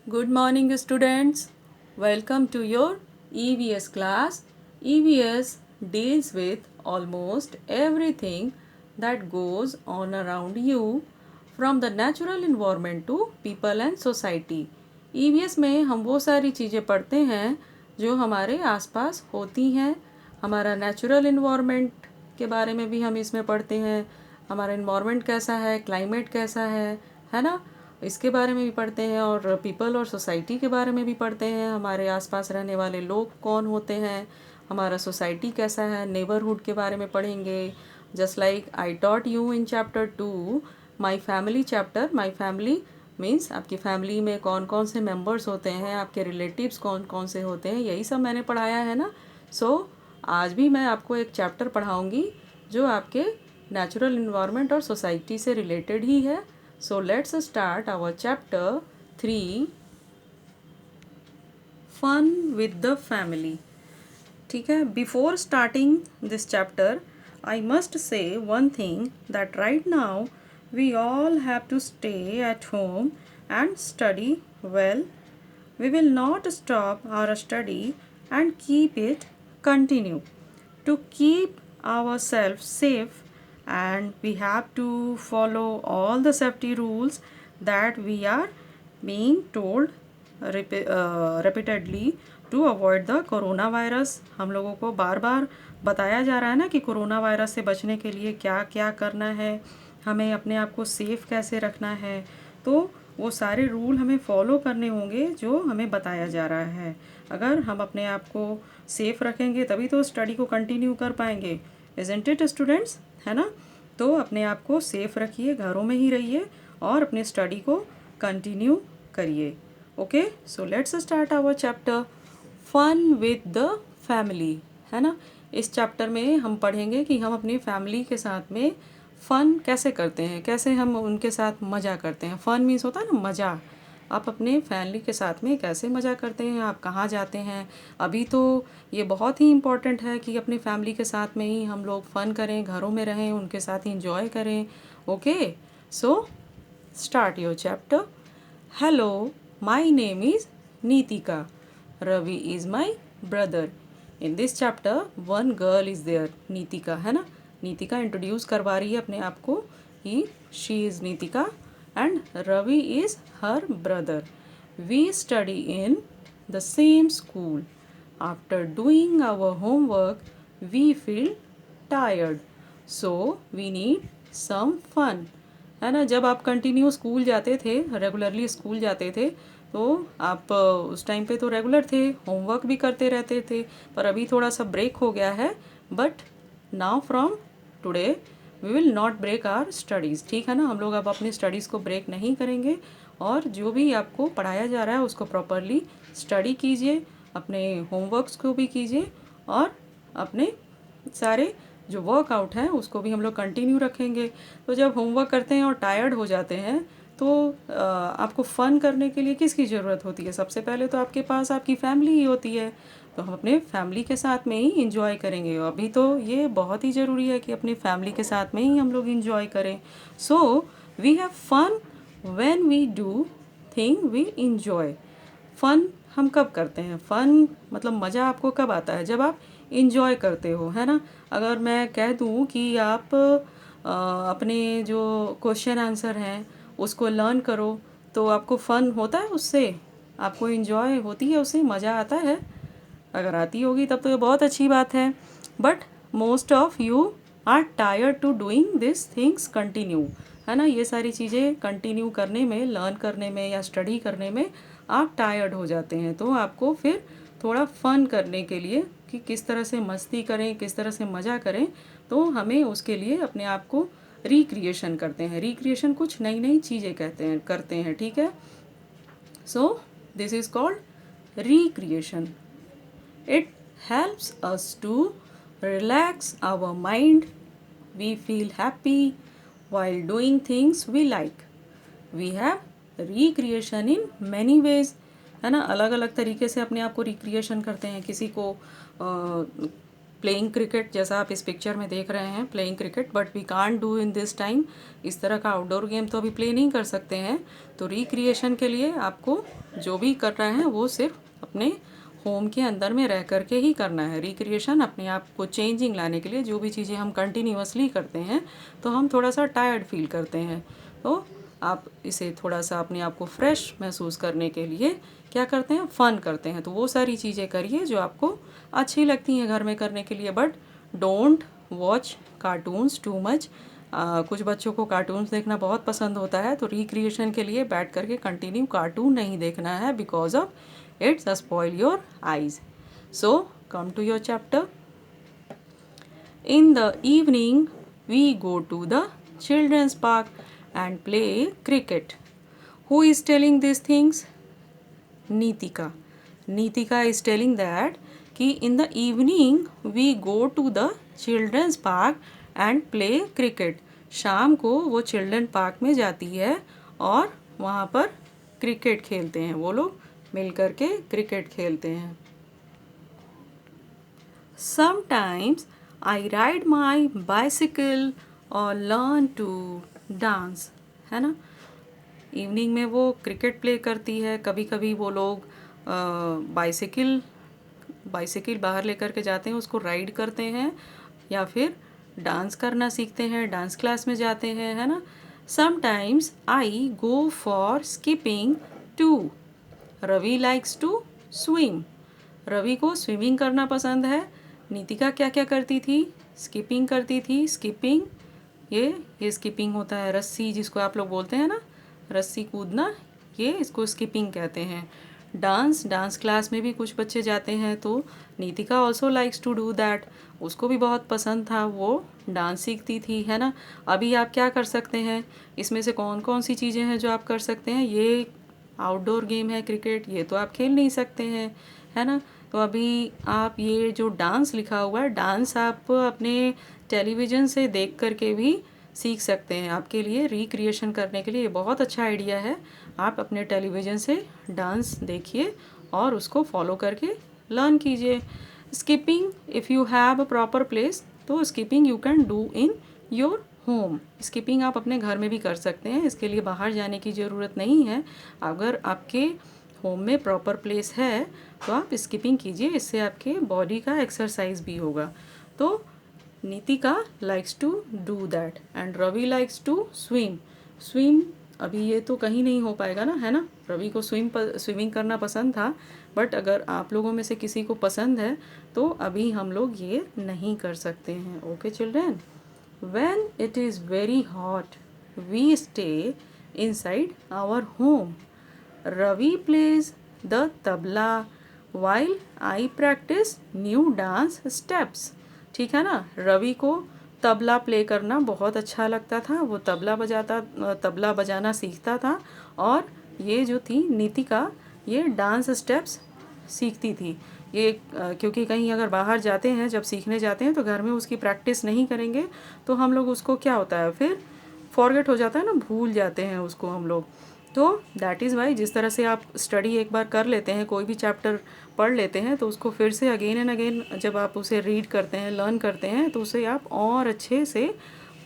Good morning, students. Welcome to your EVS class. EVS deals with almost everything that goes on around you, from the natural environment to people and society. EVS में हम वो सारी चीज़ें पढ़ते हैं जो हमारे आसपास होती हैं. हमारा नेचुरल इन्वायरमेंट के बारे में भी हम इसमें पढ़ते हैं. हमारा इन्वायरमेंट कैसा है, क्लाइमेट कैसा है ना, इसके बारे में भी पढ़ते हैं. और पीपल और सोसाइटी के बारे में भी पढ़ते हैं. हमारे आसपास रहने वाले लोग कौन होते हैं, हमारा सोसाइटी कैसा है, नेबरहुड के बारे में पढ़ेंगे. Just like I taught you in chapter 2 my family chapter. My family means आपकी फैमिली में कौन कौन से मेंबर्स होते हैं, आपके रिलेटिव्स कौन कौन से होते हैं, यही सब मैंने पढ़ाया है ना. सो आज भी मैं आपको एक चैप्टर पढ़ाऊँगी जो आपके नेचुरल इन्वायरमेंट और सोसाइटी से रिलेटेड ही है. So let's start our chapter 3, Fun with the Family. ठीक है, before starting this chapter, I must say one thing, that right now we all have to stay at home and study well. We will not stop our study and keep it continue. To keep ourselves safe, and we have to follow all the safety rules that we are being told repeatedly to avoid the corona virus. हम लोगों को बार बार बताया जा रहा है ना कि corona virus से बचने के लिए क्या क्या करना है, हमें अपने आप को सेफ़ कैसे रखना है. तो वो सारे रूल हमें फॉलो करने होंगे जो हमें बताया जा रहा है. अगर हम अपने आप को सेफ़ रखेंगे तभी तो स्टडी को कंटिन्यू कर पाएंगे. इज़न्ट इट स्टूडेंट्स, है ना. तो अपने आप को सेफ़ रखिए, घरों में ही रहिए और अपने स्टडी को कंटिन्यू करिए. Okay, so let's start our chapter fun with the family, है ना. इस चैप्टर में हम पढ़ेंगे कि हम अपनी फैमिली के साथ में फ़न कैसे करते हैं, कैसे हम उनके साथ मज़ा करते हैं. फ़न मीन्स होता है ना मज़ा. आप अपने फैमिली के साथ में कैसे मज़ा करते हैं, आप कहाँ जाते हैं. अभी तो ये बहुत ही इम्पॉर्टेंट है कि अपनी फैमिली के साथ में ही हम लोग फ़न करें, घरों में रहें, उनके साथ ही इंजॉय करें. Okay, so start your chapter. Hello, my name is Nitika. Ravi is my brother. In this chapter one girl is there, Nitika, है ना. नीतिका इंट्रोड्यूस करवा रही है अपने आप को. He she is Nitika and Ravi is her brother. We study in the same school. After doing our homework, we feel tired. So we need some fun. है ना. जब आप कंटिन्यू स्कूल जाते थे, रेगुलरली स्कूल जाते थे, तो आप उस टाइम पे तो रेगुलर थे, होमवर्क भी करते रहते थे. पर अभी थोड़ा सा ब्रेक हो गया है. But now from today we will not break our studies. ठीक है ना, हम लोग अब अपनी स्टडीज़ को ब्रेक नहीं करेंगे और जो भी आपको पढ़ाया जा रहा है उसको प्रॉपरली स्टडी कीजिए, अपने होमवर्क्स को भी कीजिए और अपने सारे जो वर्कआउट हैं उसको भी हम लोग कंटिन्यू रखेंगे. तो जब होमवर्क करते हैं और टायर्ड हो जाते हैं तो आपको फ़न करने के लिए किसकी ज़रूरत होती है. सबसे पहले तो आपके पास आपकी फैमिली ही होती है. तो हम अपने फैमिली के साथ में ही इंजॉय करेंगे. अभी तो ये बहुत ही ज़रूरी है कि अपनी फैमिली के साथ में ही हम लोग इंजॉय करें. So we have fun when we do thing we enjoy. Fun हम कब करते हैं, फ़न मतलब मज़ा आपको कब आता है, जब आप इंजॉय करते हो, है ना. अगर मैं कह दूँ कि आप अपने जो क्वेश्चन आंसर हैं उसको लर्न करो तो आपको फ़न होता है उससे, आपको इंजॉय होती है उससे, मज़ा आता है. अगर आती होगी तब तो ये बहुत अच्छी बात है. But most of you are tired to doing this things continue, है ना. ये सारी चीज़ें कंटिन्यू करने में, लर्न करने में या स्टडी करने में आप टायर्ड हो जाते हैं. तो आपको फिर थोड़ा फ़न करने के लिए कि किस तरह से मस्ती करें, किस तरह से मज़ा करें, तो हमें उसके लिए अपने आप को रिक्रिएशन करते हैं. रिक्रिएशन कुछ नई नई चीज़ें करते हैं. ठीक है. So this is called recreation. It helps us to relax our mind. We feel happy while doing things we like. We have recreation in many ways. है ना. अलग अलग तरीके से अपने आप को रिक्रिएशन करते हैं. किसी को प्लेइंग क्रिकेट, जैसा आप इस पिक्चर में देख रहे हैं, playing cricket, but we can't do in this time. इस तरह का आउटडोर गेम तो अभी प्ले नहीं कर सकते हैं। तो रिक्रिएशन के लिए आपको जो भी करना है वो सिर्फ अपने होम के अंदर में रह करके ही करना है। रिक्रिएशन अपने आप को चेंजिंग लाने के लिए, जो भी चीज़ें हम कंटिन्यूअसली करते हैं तो हम थोड़ा सा टायर्ड फील करते हैं। तो आप इसे थोड़ा सा अपने आप को फ्रेश महसूस करने के लिए क्या करते हैं, फ़न करते हैं। तो वो सारी चीज़ें करिए जो आपको अच्छी लगती हैं घर में करने के लिए, but don't watch cartoons too much. कुछ बच्चों को कार्टून्स देखना बहुत पसंद होता है, तो रिक्रिएशन के लिए बैठ करके कंटिन्यू कार्टून नहीं देखना है, because of its spoil your eyes. So come to your chapter. In the evening, we go to the children's park and play cricket. Who is telling these things? Nitika. Nitika is telling that कि in the evening we go to the children's park and play cricket. शाम को वो children park में जाती है और वहाँ पर क्रिकेट खेलते हैं, वो लोग मिल कर के क्रिकेट खेलते हैं। Sometimes I ride my bicycle or learn to dance, है ना। इवनिंग में वो क्रिकेट प्ले करती है, कभी कभी वो लोग बाइसिकल बाहर लेकर के जाते हैं, उसको राइड करते हैं, या फिर डांस करना सीखते हैं, डांस क्लास में जाते हैं, है ना। Sometimes I go for skipping too. Ravi likes to swim. Ravi को स्विमिंग करना पसंद है। नीतिका क्या क्या करती थी, स्किपिंग करती थी। स्किपिंग ये स्किपिंग होता है, रस्सी जिसको आप लोग बोलते हैं ना, रस्सी कूदना, ये इसको स्किपिंग कहते हैं। डांस क्लास में भी कुछ बच्चे जाते हैं, तो Nitika also likes to do that. उसको भी बहुत पसंद था, वो डांस सीखती थी, है ना। अभी आप क्या कर सकते हैं, इसमें से कौन कौन सी चीज़ें हैं जो आप कर सकते हैं। ये आउटडोर गेम है क्रिकेट, ये तो आप खेल नहीं सकते हैं, है ना। तो अभी आप ये जो डांस लिखा हुआ है, डांस आप अपने टेलीविज़न से देख करके भी सीख सकते हैं। आपके लिए रिक्रिएशन करने के लिए ये बहुत अच्छा आइडिया है। आप अपने टेलीविज़न से डांस देखिए और उसको फॉलो करके लर्न कीजिए। Skipping, if you have a proper place, तो skipping you can do in your home. Skipping आप अपने घर में भी कर सकते हैं, इसके लिए बाहर जाने की ज़रूरत नहीं है। अगर आपके होम में प्रॉपर प्लेस है तो आप स्किपिंग कीजिए, इससे आपके बॉडी का एक्सरसाइज भी होगा। तो Nitika likes to do that and Ravi likes to swim. अभी ये तो कहीं नहीं हो पाएगा ना, है ना। रवि को स्विमिंग करना पसंद था, बट अगर आप लोगों में से किसी को पसंद है तो अभी हम लोग ये नहीं कर सकते हैं। Okay children, when it is very hot we stay inside our home. Ravi plays the tabla while I practice new dance steps। ठीक है ना। रवि को तबला प्ले करना बहुत अच्छा लगता था, वो तबला बजाना सीखता था, और ये जो थी नीतिका, ये डांस स्टेप्स सीखती थी। ये क्योंकि कहीं अगर बाहर जाते हैं, जब सीखने जाते हैं तो घर में उसकी प्रैक्टिस नहीं करेंगे तो हम लोग उसको क्या होता है, फिर फॉरगेट हो जाता है ना, भूल जाते हैं उसको हम लोग। तो दैट इज़ वाई, जिस तरह से आप स्टडी एक बार कर लेते हैं, कोई भी चैप्टर पढ़ लेते हैं, तो उसको फिर से अगेन एंड अगेन जब आप उसे रीड करते हैं, लर्न करते हैं, तो उसे आप और अच्छे से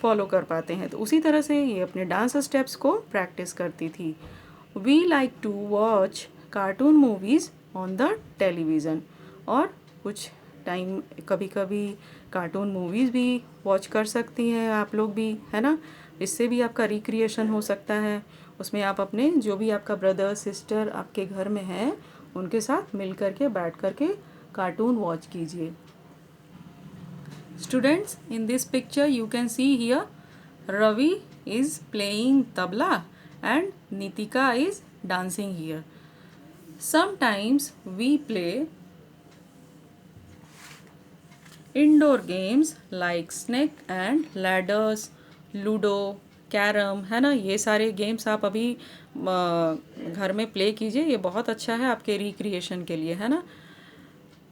फॉलो कर पाते हैं। तो उसी तरह से ये अपने डांस स्टेप्स को प्रैक्टिस करती थी। We like to watch cartoon movies on the television. और कुछ टाइम कभी कभी कार्टून मूवीज़ भी वॉच कर सकती हैं आप लोग भी, है ना। इससे भी आपका रिक्रिएशन हो सकता है। उसमें आप अपने जो भी आपका ब्रदर सिस्टर आपके घर में है, उनके साथ मिल करके बैठ करके कार्टून वॉच कीजिए। Students, in this picture you can see here Ravi is playing tabla and Nitika is dancing here. Sometimes we play indoor games like snake and ladders, ludo, carrom, है ना। ये सारे गेम्स आप अभी घर में प्ले कीजिए, ये बहुत अच्छा है आपके रिक्रिएशन के लिए, है ना।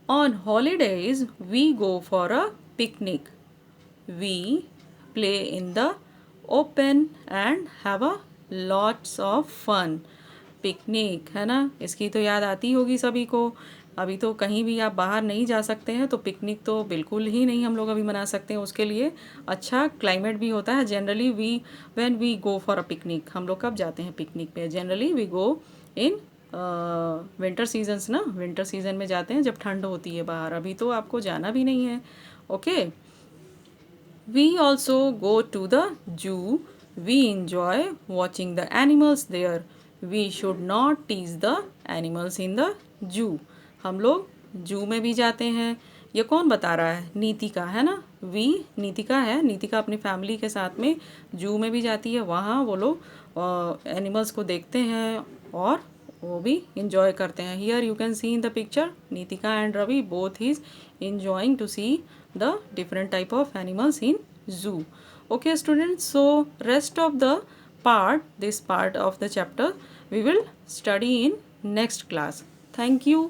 On holidays we go for a picnic. We play in the open and have a lots of fun. Picnic, है ना, इसकी तो याद आती होगी सभी को। अभी तो कहीं भी आप बाहर नहीं जा सकते हैं, तो पिकनिक तो बिल्कुल ही नहीं हम लोग अभी मना सकते हैं। उसके लिए अच्छा क्लाइमेट भी होता है। Generally when we go for a picnic, हम लोग कब जाते हैं पिकनिक पे? Generally we go in winter seasons ना, विंटर सीजन में जाते हैं जब ठंड होती है बाहर। अभी तो आपको जाना भी नहीं है। Okay, we also go to the zoo. We enjoy watching the animals there. We should not tease the animals in the zoo. हम लोग जू में भी जाते हैं। ये कौन बता रहा है? नीतिका है ना। वी नीतिका है। नीतिका अपनी फैमिली के साथ में जू में भी जाती है। वहाँ वो लोग एनिमल्स को देखते हैं और वो भी इंजॉय करते हैं। Here you can see in the picture Nitika and Ravi both is enjoying to see the different type of animals in zoo. Okay students, so rest of the this part of the chapter we will study in next class. Thank you.